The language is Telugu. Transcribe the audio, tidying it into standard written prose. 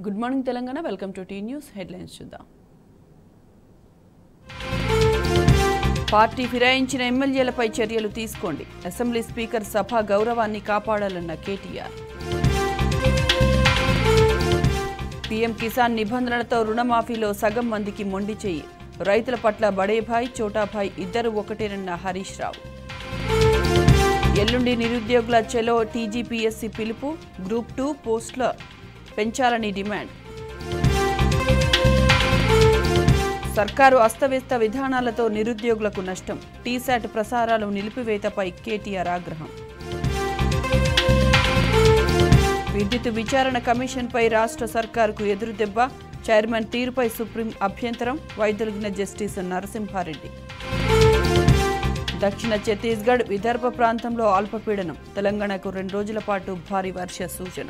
Good morning Telangana. Welcome to T news headlines చూద్దాం. పార్టీ ఫిరాయించిన ఎమ్మెల్యేలపై చర్యలు తీసుకోండి. అసెంబ్లీ స్పీకర్ సభ గౌరవాన్ని కాపాడాలన్న కేటీఆర్. పీఎం కిసాన్ నిబంధనలతో రుణమాఫీలో సగం మందికి మొండి చెయ్యి. రైతుల పట్ల బడేభాయ్ చోటాభాయ్ ఇద్దరు ఒకటేనన్న హరీష్ రావు. ఎల్లుండి నిరుద్యోగుల చెలో టీజీపీఎస్సీ పిలుపు. గ్రూప్ 2 పోస్టుల పెంచాలని డిమాండ్. సర్కారు అస్తవ్యస్త విధానాలతో నిరుద్యోగులకు నష్టం. టీశాట్ ప్రసారాలు నిలిపివేతపై కేటీఆర్ ఆగ్రహం. విద్యుత్ విచారణ కమిషన్పై రాష్ట్ర సర్కారుకు ఎదురుదెబ్బ. చైర్మన్ తీరుపై సుప్రీం అభ్యంతరం. వైదొలిగిన జస్టిస్ నరసింహారెడ్డి. దక్షిణ ఛత్తీస్గఢ్ విదర్భ ప్రాంతంలో అల్పపీడనం. తెలంగాణకు 2 రోజుల పాటు భారీ వర్ష సూచన.